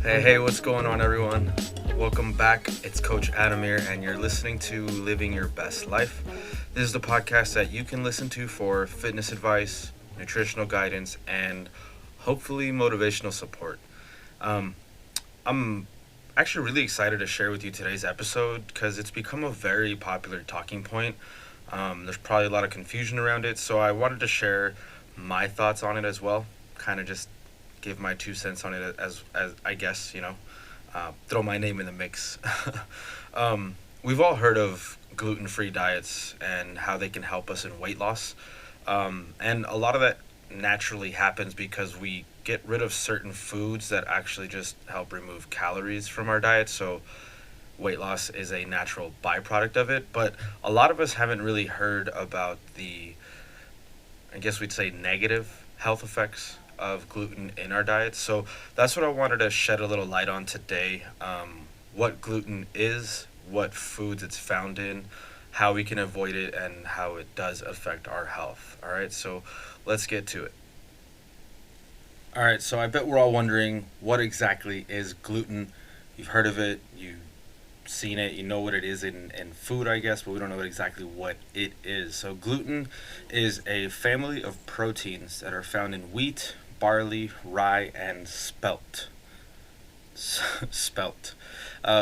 Hey, what's going on, everyone? Welcome back. It's Coach Adamir, and you're listening to Living Your Best Life. This is the podcast that you can listen to for fitness advice, nutritional guidance, and hopefully motivational support. Um, I'm actually really excited to share with you today's episode because it's become a very popular talking point. There's probably a lot of confusion around it, so I wanted to share my thoughts on it as well. Kind of just give my 2 cents on it as I guess throw my name in the mix. We've all heard of gluten-free diets and how they can help us in weight loss, and a lot of that naturally happens because we get rid of certain foods that actually just help remove calories from our diet. So weight loss is a natural byproduct of it, but a lot of us haven't really heard about the, I guess we'd say, negative health effects of gluten in our diets. So that's what I wanted to shed a little light on today. What gluten is, what foods it's found in, how we can avoid it, and how it does affect our health. All right, so let's get to it. All right, so I bet we're all wondering, what exactly is gluten? You've heard of it, you've seen it, you know what it is in food, I guess, but we don't know exactly what it is. So gluten is a family of proteins that are found in wheat, barley, rye, and spelt. Spelt.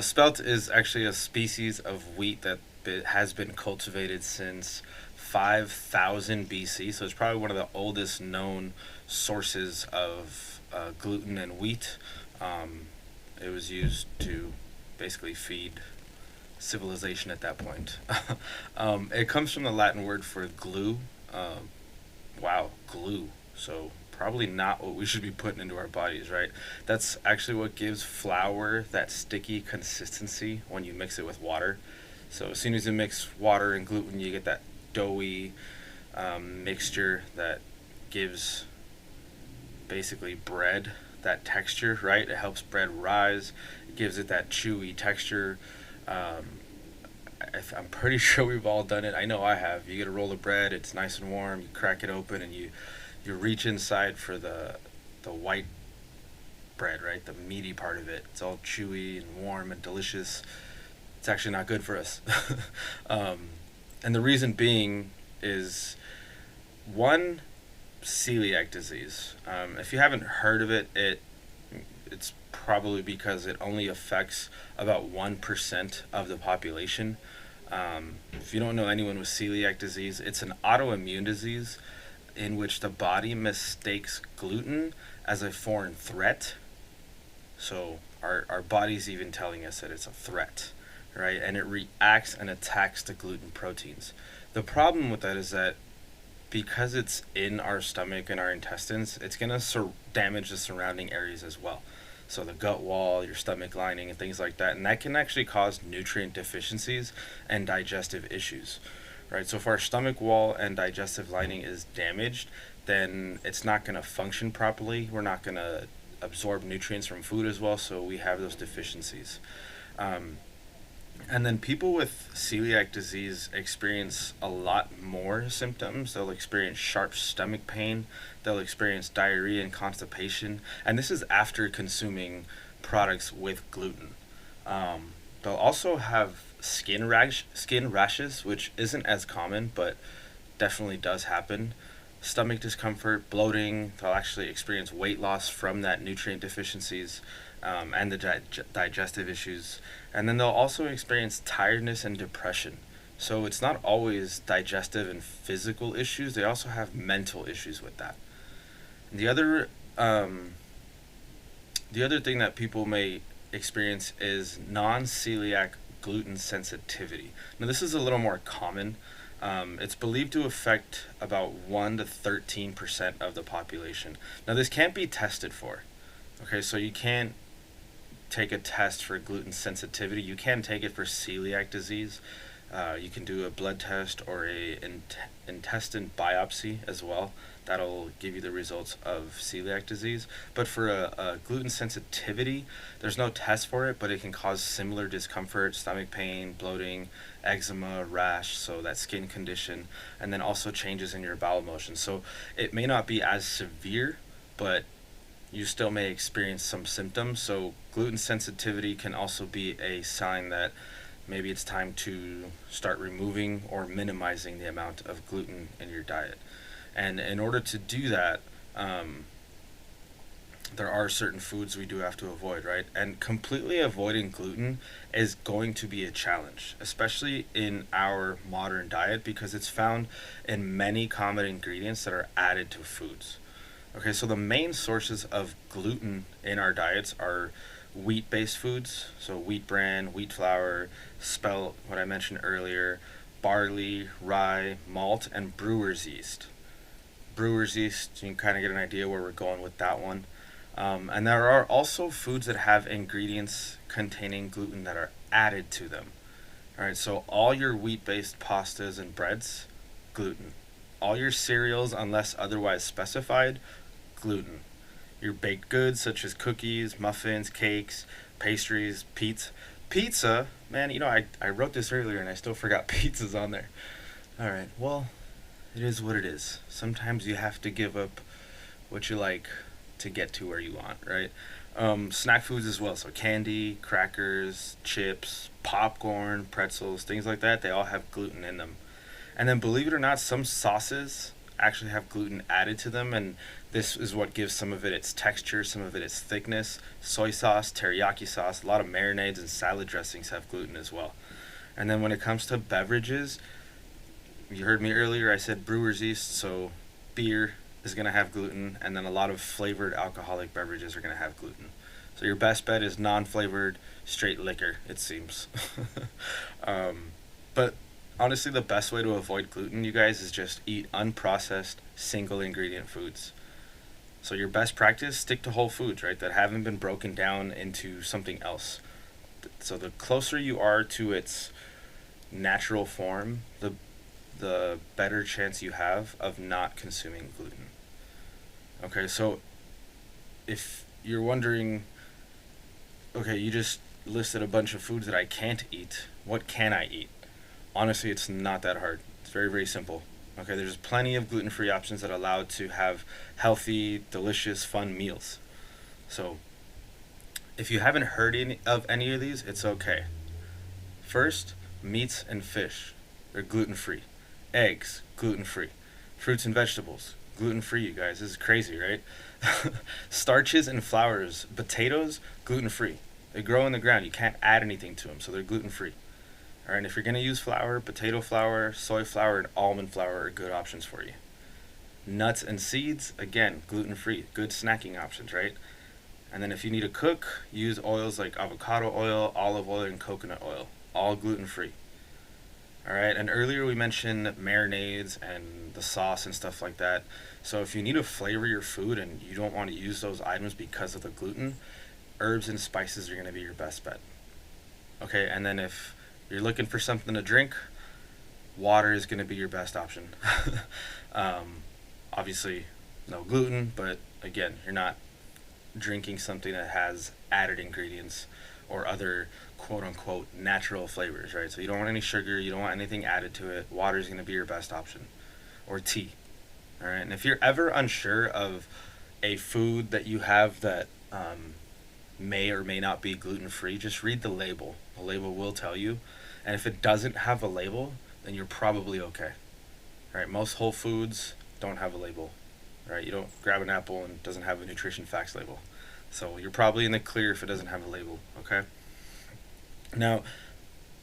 Spelt is actually a species of wheat that has been cultivated since 5000 BC, so it's probably one of the oldest known sources of gluten and wheat. It was used to basically feed civilization at that point. It comes from the Latin word for glue. Wow, glue. So probably not what we should be putting into our bodies, right? That's actually what gives flour that sticky consistency when you mix it with water. So as soon as you mix water and gluten, you get that doughy mixture that gives basically bread that texture, right? It helps bread rise. It gives it that chewy texture. I'm pretty sure we've all done it. I know I have. You get a roll of bread, it's nice and warm. You crack it open and you reach inside for the white bread, right? The meaty part of it. It's all chewy and warm and delicious. It's actually not good for us. um, and the reason being is one, celiac disease. If you haven't heard of it, it's probably because it only affects about 1% of the population. If you don't know anyone with celiac disease, it's an autoimmune disease in which the body mistakes gluten as a foreign threat. So our body's even telling us that it's a threat, right? And it reacts and attacks the gluten proteins. The problem with that is that because it's in our stomach and our intestines, it's going to damage the surrounding areas as well. So the gut wall, your stomach lining, and things like that. And that can actually cause nutrient deficiencies and digestive issues, right? So if our stomach wall and digestive lining is damaged, then it's not going to function properly. We're not going to absorb nutrients from food as well, so we have those deficiencies. And then people with celiac disease experience a lot more symptoms. They'll experience sharp stomach pain, they'll experience diarrhea and constipation, and this is after consuming products with gluten. They'll also have skin rashes, which isn't as common, but definitely does happen. Stomach discomfort, bloating. They'll actually experience weight loss from that nutrient deficiencies, and the digestive issues. And then they'll also experience tiredness and depression. So it's not always digestive and physical issues. They also have mental issues with that. And the other thing that people may experience is non-celiac gluten sensitivity. Now this is a little more common. It's believed to affect about 1 to 13% of the population. Now this can't be tested for. Okay, so you can't take a test for gluten sensitivity. You can take it for celiac disease. You can do a blood test or intestine biopsy as well. That'll give you the results of celiac disease. But for a gluten sensitivity, there's no test for it, but it can cause similar discomfort, stomach pain, bloating, eczema, rash, so that skin condition, and then also changes in your bowel motion. So it may not be as severe, but you still may experience some symptoms. So gluten sensitivity can also be a sign that maybe it's time to start removing or minimizing the amount of gluten in your diet. And in order to do that, there are certain foods we do have to avoid, right? And completely avoiding gluten is going to be a challenge, especially in our modern diet because it's found in many common ingredients that are added to foods. Okay, so the main sources of gluten in our diets are wheat based foods, so wheat bran, wheat flour, spelt, what I mentioned earlier, barley, rye, malt, and brewer's yeast. Brewer's yeast, you can kind of get an idea where we're going with that one. And there are also foods that have ingredients containing gluten that are added to them. All right, so all your wheat based pastas and breads, gluten. All your cereals, unless otherwise specified, gluten. Your baked goods, such as cookies, muffins, cakes, pastries, pizza. Pizza, man, I wrote this earlier and I still forgot pizza's on there. All right, well, it is what it is. Sometimes you have to give up what you like to get to where you want, right? Snack foods as well. So candy, crackers, chips, popcorn, pretzels, things like that, they all have gluten in them. And then believe it or not, some sauces actually have gluten added to them, and this is what gives some of it its texture, some of it its thickness. Soy sauce, teriyaki sauce, a lot of marinades and salad dressings have gluten as well. And then when it comes to beverages, you heard me earlier, I said brewer's yeast, so beer is going to have gluten, and then a lot of flavored alcoholic beverages are going to have gluten. So your best bet is non-flavored, straight liquor, it seems. But honestly, the best way to avoid gluten, you guys, is just eat unprocessed, single ingredient foods. So your best practice, stick to whole foods, right, that haven't been broken down into something else. So the closer you are to its natural form, the better chance you have of not consuming gluten. Okay, so if you're wondering, okay, you just listed a bunch of foods that I can't eat. What can I eat? Honestly, it's not that hard. It's very, very simple. Okay, there's plenty of gluten-free options that allow to have healthy, delicious, fun meals. So if you haven't heard of any of these, it's okay. First, meats and fish. They're gluten-free. Eggs, gluten-free. Fruits and vegetables, gluten-free, you guys. This is crazy, right? Starches and flours. Potatoes, gluten-free. They grow in the ground. You can't add anything to them, so they're gluten-free. All right, and if you're going to use flour, potato flour, soy flour, and almond flour are good options for you. Nuts and seeds, again, gluten-free. Good snacking options, right? And then if you need to cook, use oils like avocado oil, olive oil, and coconut oil. All gluten-free. All right, and earlier we mentioned marinades and the sauce and stuff like that. So if you need to flavor your food and you don't want to use those items because of the gluten, herbs and spices are going to be your best bet. Okay, and then if you're looking for something to drink, water is going to be your best option. Obviously, no gluten, but again, you're not drinking something that has added ingredients or other quote unquote natural flavors, right? So you don't want any sugar, you don't want anything added to it. Water is going to be your best option. Or tea. All right, and if you're ever unsure of a food that you have that may or may not be gluten free, just read the label. The label will tell you. And if it doesn't have a label, then you're probably okay. All right, most whole foods don't have a label. All right, you don't grab an apple and it doesn't have a nutrition facts label. So you're probably in the clear if it doesn't have a label, okay? Now,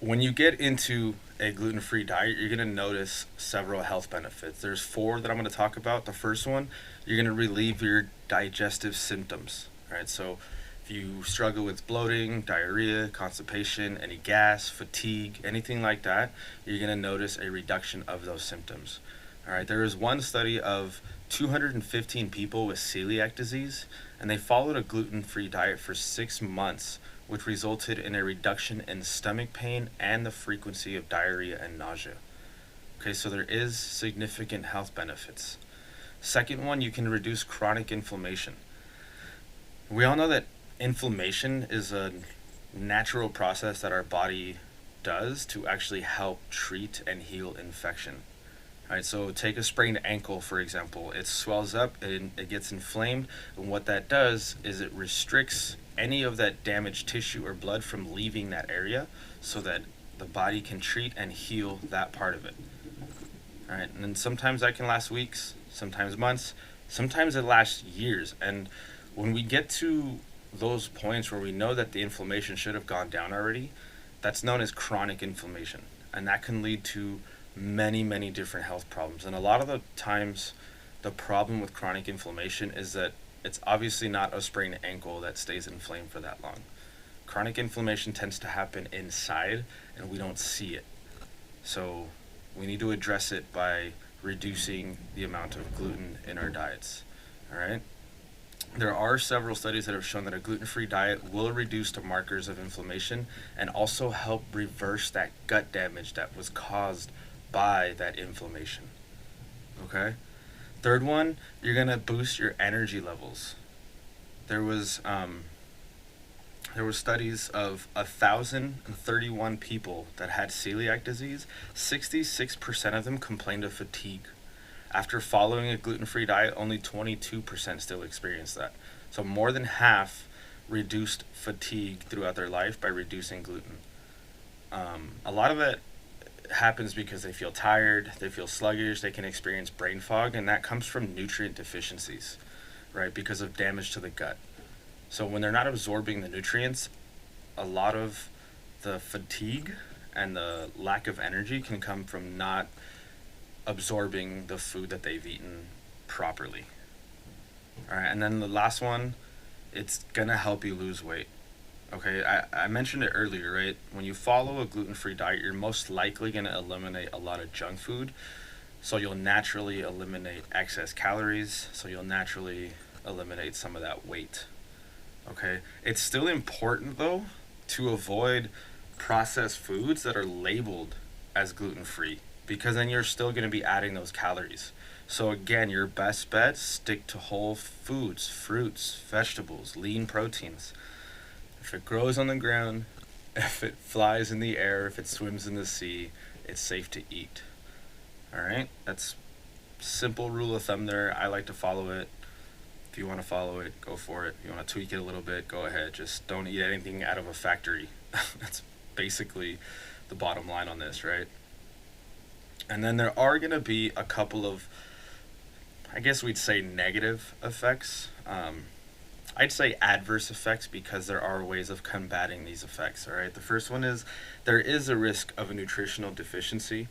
when you get into a gluten-free diet, you're going to notice several health benefits. There's 4 that I'm going to talk about. The first one, you're going to relieve your digestive symptoms, right? So if you struggle with bloating, diarrhea, constipation, any gas, fatigue, anything like that, you're going to notice a reduction of those symptoms. All right, there is one study of 215 people with celiac disease, and they followed a gluten-free diet for 6 months, which resulted in a reduction in stomach pain and the frequency of diarrhea and nausea. Okay, so there is significant health benefits. Second one, you can reduce chronic inflammation. We all know that inflammation is a natural process that our body does to actually help treat and heal infection. All right, so take a sprained ankle, for example. It swells up and it gets inflamed. And what that does is it restricts any of that damaged tissue or blood from leaving that area so that the body can treat and heal that part of it. All right, and then sometimes that can last weeks, sometimes months, sometimes it lasts years. And when we get to those points where we know that the inflammation should have gone down already, that's known as chronic inflammation. And that can lead to many, many different health problems. And a lot of the times, the problem with chronic inflammation is that it's obviously not a sprained ankle that stays inflamed for that long. Chronic inflammation tends to happen inside, and we don't see it. So we need to address it by reducing the amount of gluten in our diets. All right? There are several studies that have shown that a gluten-free diet will reduce the markers of inflammation and also help reverse that gut damage that was caused by that inflammation. Okay? Third one, you're going to boost your energy levels. There was studies of 1,031 people that had celiac disease. 66% of them complained of fatigue. After following a gluten-free diet, only 22% still experienced that. So more than half reduced fatigue throughout their life by reducing gluten. A lot of it happens because they feel tired, they feel sluggish, they can experience brain fog, and that comes from nutrient deficiencies, right? Because of damage to the gut. So when they're not absorbing the nutrients, a lot of the fatigue and the lack of energy can come from not absorbing the food that they've eaten properly. All right, and then the last one, it's gonna help you lose weight. Okay, I mentioned it earlier, right? When you follow a gluten-free diet, you're most likely gonna eliminate a lot of junk food. So you'll naturally eliminate excess calories. So you'll naturally eliminate some of that weight. Okay, it's still important though to avoid processed foods that are labeled as gluten-free, because then you're still going to be adding those calories. So again, your best bet, stick to whole foods, fruits, vegetables, lean proteins. If it grows on the ground, if it flies in the air, if it swims in the sea, it's safe to eat. All right, that's simple rule of thumb there. I like to follow it. If you want to follow it, go for it. If you want to tweak it a little bit, go ahead. Just don't eat anything out of a factory. That's basically the bottom line on this, right? And then there are going to be a couple of, I guess we'd say, negative effects. I'd say adverse effects because there are ways of combating these effects, all right? The first one is there is a risk of a nutritional deficiency,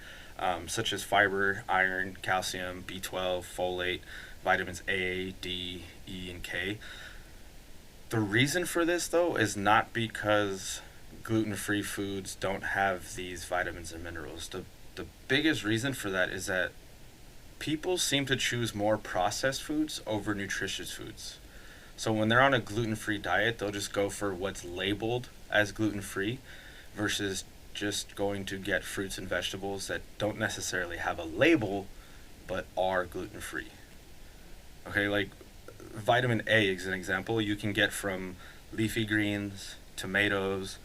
such as fiber, iron, calcium, B12, folate, vitamins A, D, E, and K. The reason for this, though, is not because gluten-free foods don't have these vitamins and minerals. The biggest reason for that is that people seem to choose more processed foods over nutritious foods. So when they're on a gluten-free diet, they'll just go for what's labeled as gluten-free versus just going to get fruits and vegetables that don't necessarily have a label but are gluten-free. Okay, like vitamin A is an example you can get from leafy greens, tomatoes,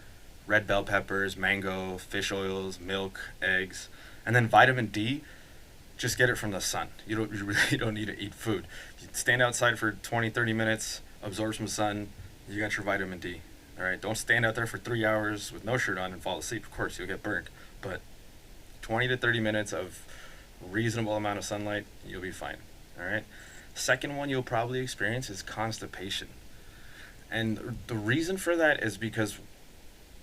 red bell peppers, mango, fish oils, milk, eggs. And then vitamin D, just get it from the sun. You really don't need to eat food. You stand outside for 20, 30 minutes, absorb some sun, you got your vitamin D. All right, don't stand out there for 3 hours with no shirt on and fall asleep. Of course, you'll get burned. But 20 to 30 minutes of reasonable amount of sunlight, you'll be fine. All right. Second one you'll probably experience is constipation. And the reason for that is because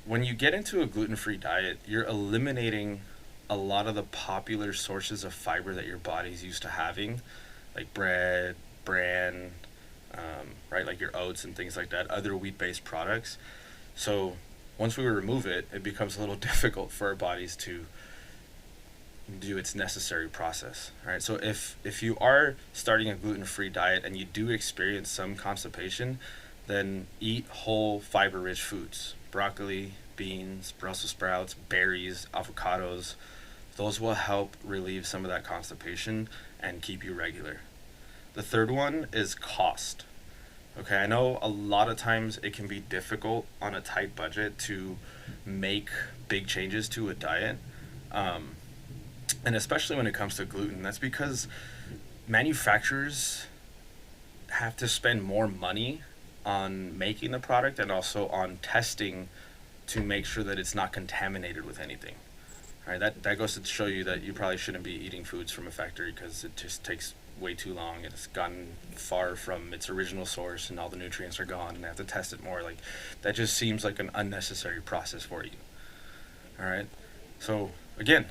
when you get into a gluten-free diet, you're eliminating a lot of the popular sources of fiber that your body's used to having, like bread, bran, right, like your oats and things like that, other wheat-based products. So once we remove it, it becomes a little difficult for our bodies to do its necessary process. All right, so if you are starting a gluten-free diet and you do experience some constipation, then eat whole fiber-rich foods: broccoli, beans, Brussels sprouts, berries, avocados. Those will help relieve some of that constipation and keep you regular. The third one is cost. Okay, I know a lot of times it can be difficult on a tight budget to make big changes to a diet. And especially when it comes to gluten, that's because manufacturers have to spend more money on making the product and also on testing to make sure that it's not contaminated with anything. All right, that goes to show you that you probably shouldn't be eating foods from a factory because it just takes way too long. It's gotten far from its original source, and all the nutrients are gone, and they have to test it more. Like that just seems like an unnecessary process for you. All right, so again,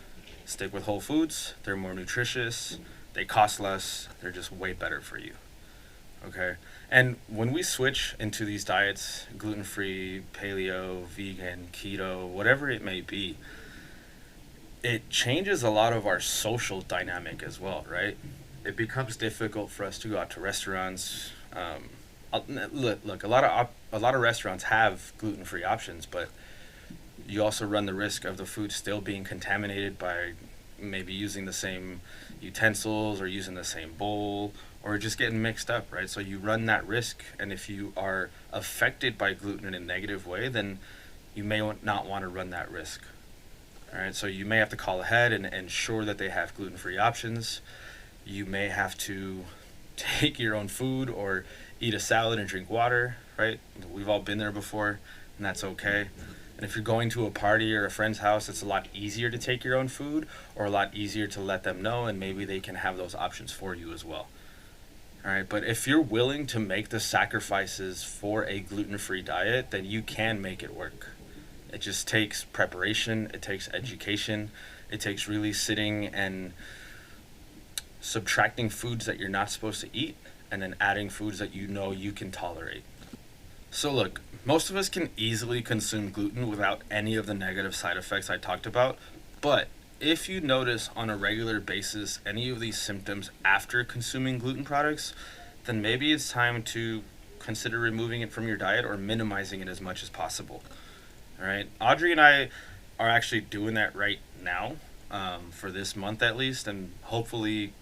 stick with whole foods. They're more nutritious. They cost less. They're just way better for you. Okay. And when we switch into these diets, gluten free, paleo, vegan, keto, whatever it may be, it changes a lot of our social dynamic as well, right? It becomes difficult for us to go out to restaurants. Look, a lot of restaurants have gluten free options, but you also run the risk of the food still being contaminated by maybe using the same utensils or using the same bowl or just getting mixed up, right? So you run that risk, and if you are affected by gluten in a negative way, then you may not want to run that risk. All right, so you may have to call ahead and ensure that they have gluten-free options. You may have to take your own food or eat a salad and drink water, right? We've all been there before, and that's okay. And if you're going to a party or a friend's house, it's a lot easier to take your own food or a lot easier to let them know, and maybe they can have those options for you as well. All right, but if you're willing to make the sacrifices for a gluten-free diet, then you can make it work. It just takes preparation, it takes education, it takes really sitting and subtracting foods that you're not supposed to eat and then adding foods that you know you can tolerate. So look, most of us can easily consume gluten without any of the negative side effects I talked about, but if you notice on a regular basis any of these symptoms after consuming gluten products, then maybe it's time to consider removing it from your diet or minimizing it as much as possible. All right, Audrey and I are actually doing that right now, for this month at least, and hopefully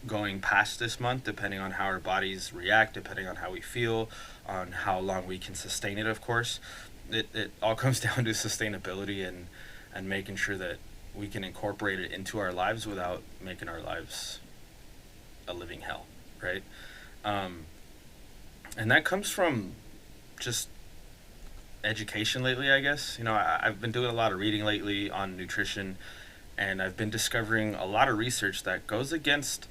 going past this month, depending on how our bodies react, depending on how we feel, on how long we can sustain it, of course. It all comes down to sustainability and making sure that we can incorporate it into our lives without making our lives a living hell, right? And that comes from just education lately, I guess. I've been doing a lot of reading lately on nutrition, and I've been discovering a lot of research that goes against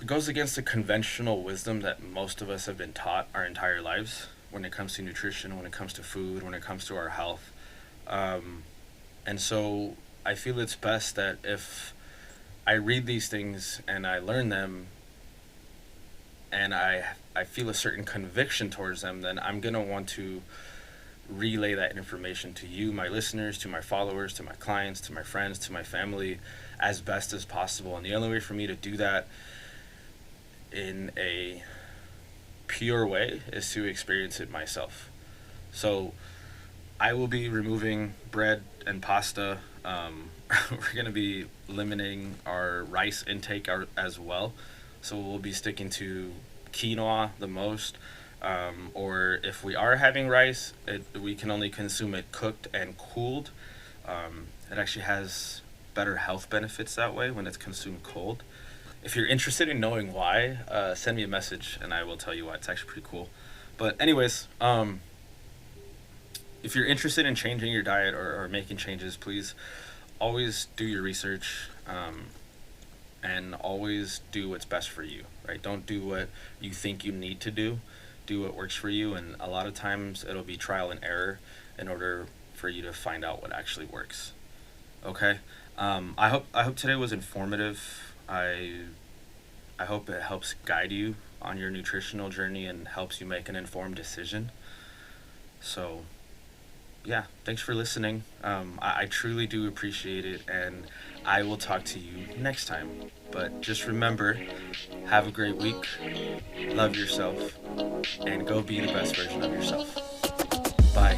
the conventional wisdom that most of us have been taught our entire lives when it comes to nutrition, when it comes to food, when it comes to our health. And so I feel it's best that if I read these things and I learn them and I feel a certain conviction towards them, then I'm going to want to relay that information to you, my listeners, to my followers, to my clients, to my friends, to my family as best as possible. And the only way for me to do that in a pure way is to experience it myself. So I will be removing bread and pasta. We're going to be limiting our rice intake as well. So we'll be sticking to quinoa the most. Or if we are having rice, we can only consume it cooked and cooled. It actually has better health benefits that way when it's consumed cold. If you're interested in knowing why, send me a message and I will tell you why. It's actually pretty cool. But anyways, if you're interested in changing your diet or making changes, please always do your research, and always do what's best for you, right? Don't do what you think you need to do. Do what works for you, and a lot of times it'll be trial and error in order for you to find out what actually works. Okay? I hope today was informative. I hope it helps guide you on your nutritional journey and helps you make an informed decision. So yeah, thanks for listening. I truly do appreciate it, and I will talk to you next time. But just remember, have a great week, love yourself, and go be the best version of yourself. Bye.